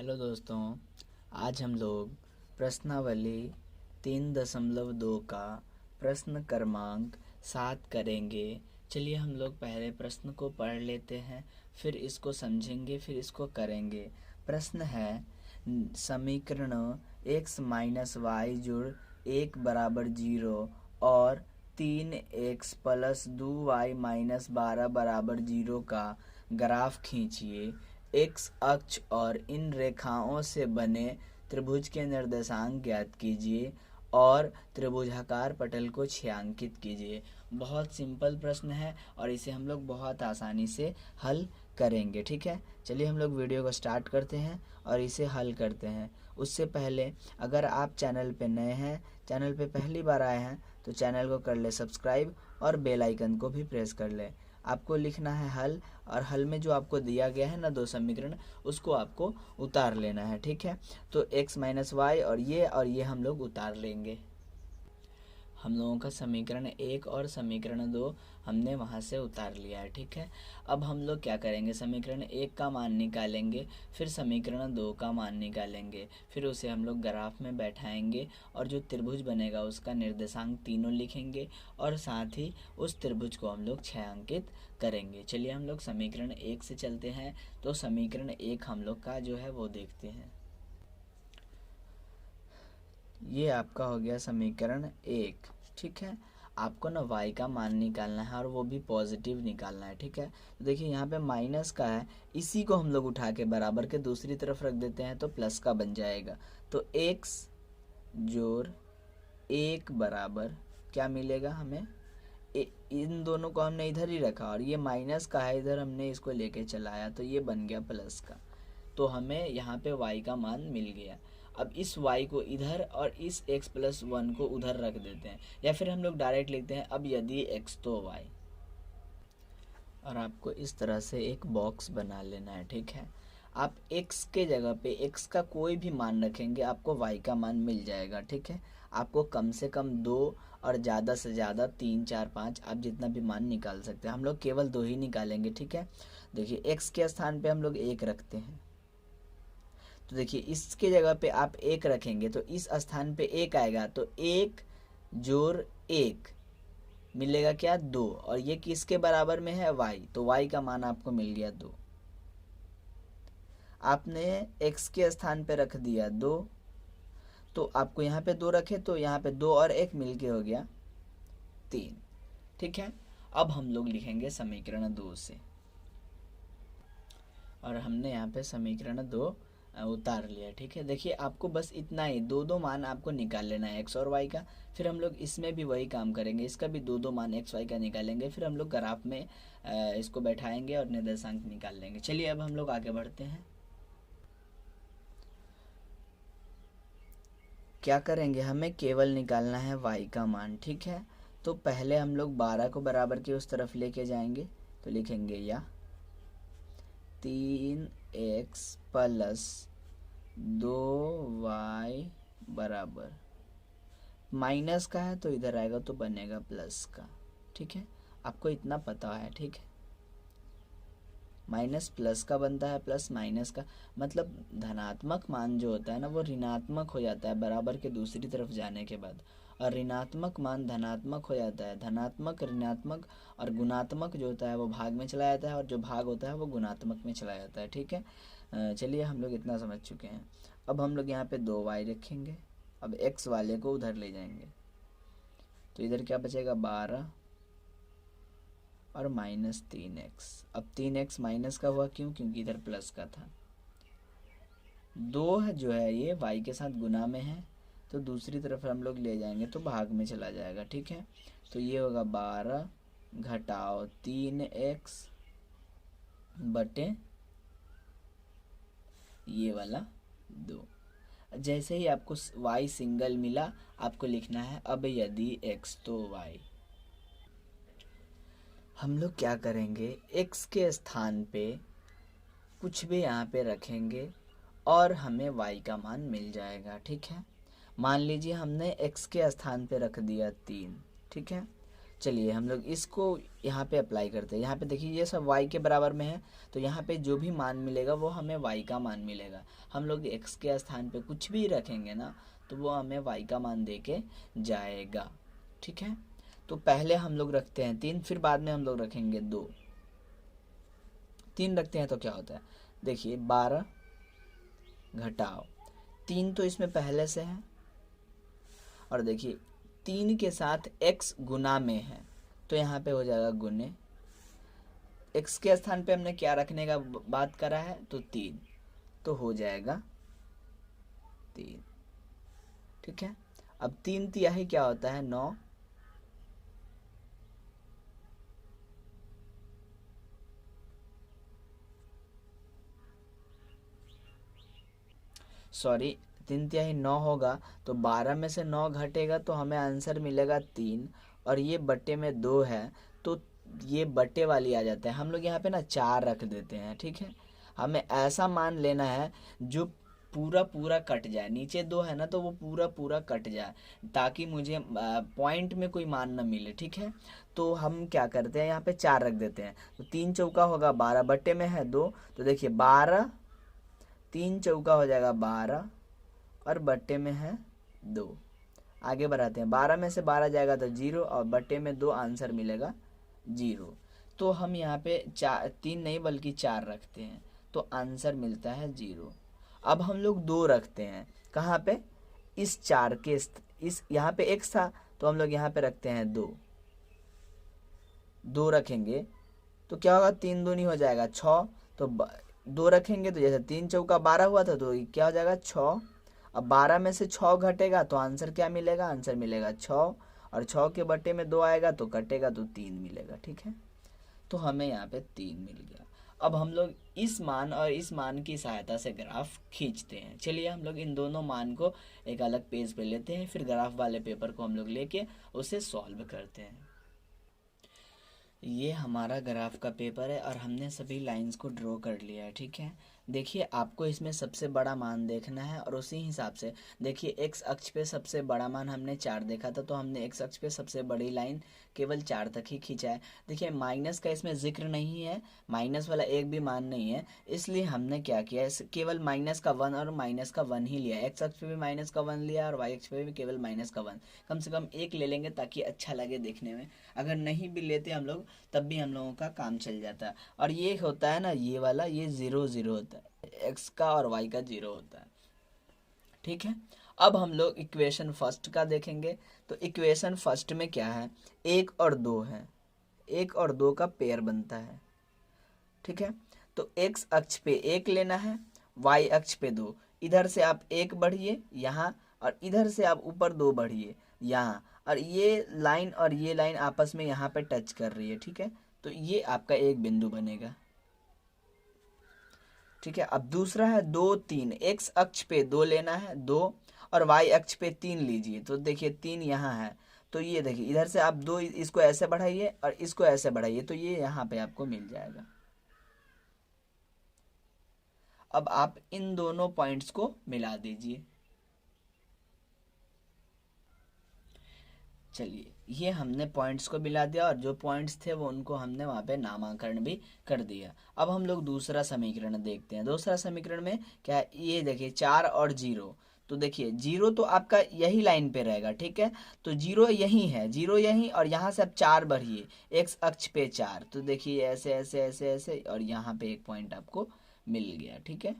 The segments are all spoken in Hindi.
हेलो दोस्तों, आज हम लोग प्रश्नावली 3.2 का प्रश्न क्रमांक 7 करेंगे। चलिए हम लोग पहले प्रश्न को पढ़ लेते हैं, फिर इसको समझेंगे, फिर इसको करेंगे। प्रश्न है, समीकरण x माइनस वाई जुड़ 1 बराबर 0 और 3x प्लस 2y माइनस 12 बराबर 0 का ग्राफ खींचिए। एक्स अक्ष और इन रेखाओं से बने त्रिभुज के निर्देशांक ज्ञात कीजिए और त्रिभुजाकार पटल को छायांकित कीजिए। बहुत सिंपल प्रश्न है और इसे हम लोग बहुत आसानी से हल करेंगे। ठीक है, चलिए हम लोग वीडियो को स्टार्ट करते हैं और इसे हल करते हैं। उससे पहले अगर आप चैनल पे नए हैं, चैनल पे पहली बार आए हैं, तो चैनल को कर ले सब्सक्राइब और बेल आइकन को भी प्रेस कर ले। आपको लिखना है हल, और हल में जो आपको दिया गया है ना दो समीकरण, उसको आपको उतार लेना है। ठीक है, तो x माइनस वाई और ये हम लोग उतार लेंगे। हम लोगों का समीकरण 1 और समीकरण 2 हमने वहाँ से उतार लिया है। ठीक है, अब हम लोग क्या करेंगे, समीकरण 1 का मान निकालेंगे, फिर समीकरण 2 का मान निकालेंगे, फिर उसे हम लोग ग्राफ में बैठाएंगे और जो त्रिभुज बनेगा उसका निर्देशांक तीनों लिखेंगे और साथ ही उस त्रिभुज को हम लोग छायांकित करेंगे। चलिए हम लोग समीकरण 1 से चलते हैं। तो समीकरण 1 हम लोग का जो है वो देखते हैं। ये आपका हो गया समीकरण 1। ठीक है, आपको ना y का मान निकालना है और वो भी पॉजिटिव निकालना है। ठीक है, तो देखिए यहाँ पे माइनस का है, इसी को हम लोग उठा के बराबर के दूसरी तरफ रख देते हैं तो प्लस का बन जाएगा। तो x जोड़ 1 बराबर क्या मिलेगा हमें, इन दोनों को हमने इधर ही रखा और ये माइनस का है, इधर हमने इसको लेके चलाया तो ये बन गया प्लस का। तो हमें यहाँ पे y का मान मिल गया। अब इस y को इधर और इस x प्लस 1 को उधर रख देते हैं, या फिर हम लोग डायरेक्ट लिखते हैं अब यदि x तो y। और आपको इस तरह से एक बॉक्स बना लेना है। ठीक है, आप x के जगह पे x का कोई भी मान रखेंगे, आपको y का मान मिल जाएगा। ठीक है, आपको कम से कम 2 और ज़्यादा से ज़्यादा 3 4 5 आप जितना भी मान निकाल सकते हैं। हम लोग केवल 2 ही निकालेंगे। ठीक है, देखिए x के स्थान पे हम लोग 1 रखते हैं, तो देखिए इसके जगह पे आप 1 रखेंगे तो इस स्थान पे 1 आएगा, तो 1 जोड़ 1 मिलेगा क्या, 2। और ये किसके बराबर में है, y, तो y का मान आपको मिल गया 2। आपने x के स्थान पे रख दिया 2, तो आपको यहाँ पे 2 रखे तो यहाँ पे 2 और 1 मिलके हो गया 3। ठीक है, अब हम लोग लिखेंगे समीकरण 2 से, और हमने यहाँ पे समीकरण 2 उतार लिया। ठीक है, देखिए आपको बस इतना ही दो दो मान आपको निकाल लेना है x और y का। फिर हम लोग इसमें भी वही काम करेंगे, इसका भी दो दो मान x y का निकालेंगे, फिर हम लोग ग्राफ में इसको बैठाएंगे और निर्देशांक निकाल लेंगे। चलिए अब हम लोग आगे बढ़ते हैं। क्या करेंगे, हमें केवल निकालना है y का मान। ठीक है, तो पहले हम लोग 12 को बराबर के उस तरफ लेके जाएंगे, तो लिखेंगे या 3x प्लस 2y बराबर, माइनस का है तो इधर आएगा तो बनेगा प्लस का। ठीक है, आपको इतना पता है। ठीक है, माइनस प्लस का बनता है, प्लस माइनस का, मतलब धनात्मक मान जो होता है ना वो ऋणात्मक हो जाता है बराबर के दूसरी तरफ जाने के बाद, और ऋणात्मक मान धनात्मक हो जाता है। धनात्मक ऋणात्मक और गुणात्मक जो होता है वो भाग में चला जाता है, और जो भाग होता है वो गुणात्मक में चला जाता है। ठीक है, चलिए हम लोग इतना समझ चुके हैं। अब हम लोग यहाँ पे 2y रखेंगे, अब x वाले को उधर ले जाएंगे, तो इधर क्या बचेगा 12 और माइनस 3x। अब 3x माइनस का हुआ क्यों, क्योंकि इधर प्लस का था। 2 है जो है ये y के साथ गुना में है, तो दूसरी तरफ हम लोग ले जाएंगे तो भाग में चला जाएगा। ठीक है, तो ये होगा 12 घटाओ 3x बटे ये वाला 2। जैसे ही आपको y सिंगल मिला, आपको लिखना है अब यदि x तो y। हम लोग क्या करेंगे, x के स्थान पे कुछ भी यहाँ पे रखेंगे और हमें y का मान मिल जाएगा। ठीक है, मान लीजिए हमने x के स्थान पे रख दिया 3। ठीक है, चलिए हम लोग इसको यहाँ पे अप्लाई करते हैं। यहाँ पे देखिए ये सब y के बराबर में है, तो यहाँ पे जो भी मान मिलेगा वो हमें y का मान मिलेगा। हम लोग x के स्थान पे कुछ भी रखेंगे ना तो वो हमें y का मान दे के जाएगा। ठीक है, तो पहले हम लोग रखते हैं 3, फिर बाद में हम लोग रखेंगे 2। 3 रखते हैं तो क्या होता है, देखिए 12 घटाओ 3 तो इसमें पहले से है, और देखिए 3 के साथ x गुना में है तो यहाँ पे हो जाएगा गुने। x के स्थान पे हमने क्या रखने का बात करा है, तो 3, तो हो जाएगा 3। ठीक है, अब 3 तिहाई क्या होता है, 9। सॉरी, 3 तिहाई 9 होगा, तो 12 में से 9 घटेगा तो हमें आंसर मिलेगा 3, और ये बट्टे में 2 है तो ये बट्टे वाली आ जाता है। हम लोग यहाँ पे ना 4 रख देते हैं। ठीक है, हमें ऐसा मान लेना है जो पूरा पूरा कट जाए, नीचे 2 है ना तो वो पूरा पूरा कट जाए, ताकि मुझे पॉइंट में कोई मान ना मिले। ठीक है, तो हम क्या करते हैं, यहाँ पे 4 रख देते हैं, तो 3 चौका होगा 12, बट्टे में है 2, तो देखिए 12, 3 चौका हो जाएगा 12, और बट्टे में है 2। आगे बढ़ाते हैं, 12 में से 12 जाएगा तो 0, और बट्टे में 2 आंसर मिलेगा 0। तो हम यहाँ पे 3 नहीं बल्कि 4 रखते हैं तो आंसर मिलता है 0। अब हम लोग 2 रखते हैं, कहाँ पे, इस 4 के इस यहाँ पे x था तो हम लोग यहाँ पे रखते हैं 2। 2 रखेंगे तो क्या होगा, 3 दूनी हो जाएगा 6, तो 2 रखेंगे तो जैसे 3 चौका 12 हुआ था तो क्या हो जाएगा 6। अब 12 में से 6 घटेगा तो आंसर क्या मिलेगा, आंसर मिलेगा 6, और 6 के बट्टे में 2 आएगा तो कटेगा तो 3 मिलेगा। ठीक है, तो हमें यहाँ पे 3 मिल गया। अब हम लोग इस मान और इस मान की सहायता से ग्राफ खींचते हैं। चलिए हम लोग इन दोनों मान को एक अलग पेज पे लेते हैं, फिर ग्राफ वाले पेपर को हम लोग लेके उसे सॉल्व करते हैं। ये हमारा ग्राफ का पेपर है और हमने सभी लाइंस को ड्रॉ कर लिया है। ठीक है, देखिए आपको इसमें सबसे बड़ा मान देखना है, और उसी हिसाब से देखिए एक्स अक्ष पे सबसे बड़ा मान हमने 4 देखा था, तो हमने एक्स अक्ष पे सबसे बड़ी लाइन केवल 4 तक ही खींचा है। देखिए माइनस का इसमें जिक्र नहीं है, माइनस वाला एक भी मान नहीं है, इसलिए हमने क्या किया, केवल माइनस का 1 और माइनस का 1 ही लिया। एक्स अक्ष पे भी माइनस का 1 लिया और वाई अक्ष पे भी केवल माइनस का 1। कम से कम एक ले लेंगे ताकि अच्छा लगे देखने में, अगर नहीं भी लेते हम लोग तब भी हम लोगों का काम चल जाता है। और ये होता है ना, ये वाला, ये 0 0 होता है, एक्स का और वाई का 0 होता है। ठीक है, अब हम लोग इक्वेशन फर्स्ट का देखेंगे। तो इक्वेशन फर्स्ट में क्या है, 1 और 2 है, 1 और 2 का पेयर बनता है। ठीक है, तो एक्स अक्ष पे 1 लेना है, वाई अक्ष पे 2। इधर से आप 1 बढ़िए यहाँ, और इधर से आप ऊपर 2 बढ़िए यहाँ, और ये लाइन आपस में यहाँ पे टच कर रही है। ठीक है, तो ये आपका एक बिंदु बनेगा। ठीक है, अब दूसरा है 2 3, एक्स अक्ष पे 2 लेना है, 2, और वाई अक्ष पे 3 लीजिए। तो देखिए 3 यहाँ है, तो ये देखिए इधर से आप 2 इसको ऐसे बढ़ाइए और इसको ऐसे बढ़ाइए, तो ये यहाँ पे आपको मिल जाएगा। अब आप इन दोनों पॉइंट्स को मिला दीजिए। चलिए, ये हमने पॉइंट्स को मिला दिया, और जो पॉइंट्स थे वो उनको हमने वहाँ पे नामांकन भी कर दिया। अब हम लोग दूसरा समीकरण देखते हैं। दूसरा समीकरण में क्या है, ये देखिए 4 और 0, तो देखिए 0 तो आपका यही लाइन पे रहेगा। ठीक है, तो 0 यही है, 0 यही, और यहाँ से आप 4 बढ़िए, एक्स अक्ष पे 4, तो देखिए ऐसे ऐसे ऐसे ऐसे, और यहाँ पे एक पॉइंट आपको मिल गया। ठीक है,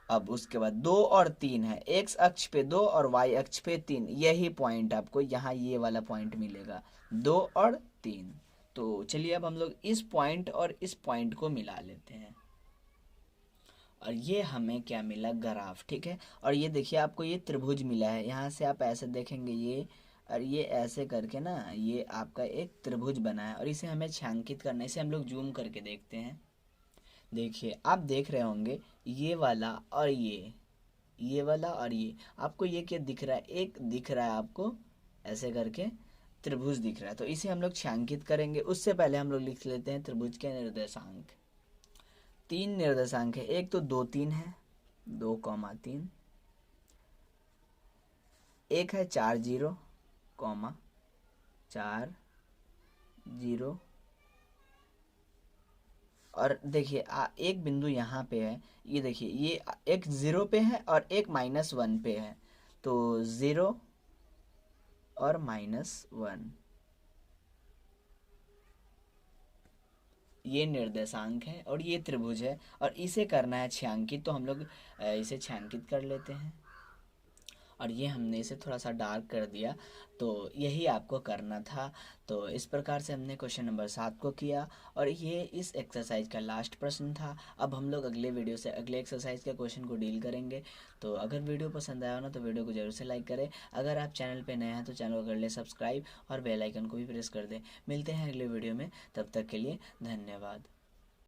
अब उसके बाद 2 और 3 है, एक्स अक्ष पे 2 और वाई अक्ष पे 3, यही पॉइंट आपको यहाँ ये वाला पॉइंट मिलेगा, 2 और 3। तो चलिए अब हम लोग इस पॉइंट और इस पॉइंट को मिला लेते हैं, और ये हमें क्या मिला, ग्राफ। ठीक है, और ये देखिए आपको ये त्रिभुज मिला है, यहाँ से आप ऐसे देखेंगे ये, और ये ऐसे करके ना ये आपका एक त्रिभुज बना है, और इसे हमें छायांकित करना है। इसे हम लोग जूम करके देखते हैं। देखिए आप देख रहे होंगे ये वाला और ये वाला और ये, आपको ये क्या दिख रहा है, एक दिख रहा है आपको ऐसे करके त्रिभुज दिख रहा है, तो इसे हम लोग छायांकित करेंगे। उससे पहले हम लोग लिख लेते हैं त्रिभुज के निर्देशांक। 3 निर्देशांक है, एक तो 2 3 है, 2 3, एक है 4 0 कॉमा 4 0। और देखिए एक बिंदु यहाँ पे है, ये देखिए ये एक 0 पे है और एक -1 पे है, तो 0 और -1 ये निर्देशांक है और ये त्रिभुज है और इसे करना है छायांकित, तो हम लोग इसे छायांकित कर लेते हैं और ये हमने इसे थोड़ा सा डार्क कर दिया। तो यही आपको करना था। तो इस प्रकार से हमने क्वेश्चन नंबर 7 को किया और ये इस एक्सरसाइज का लास्ट प्रश्न था। अब हम लोग अगले वीडियो से अगले एक्सरसाइज के क्वेश्चन को डील करेंगे। तो अगर वीडियो पसंद आया हो ना तो वीडियो को जरूर से लाइक करें। अगर आप चैनल पे नए हैं तो चैनल को कर लें सब्सक्राइब और बेल आइकन को भी प्रेस कर दें। मिलते हैं अगले वीडियो में, तब तक के लिए धन्यवाद।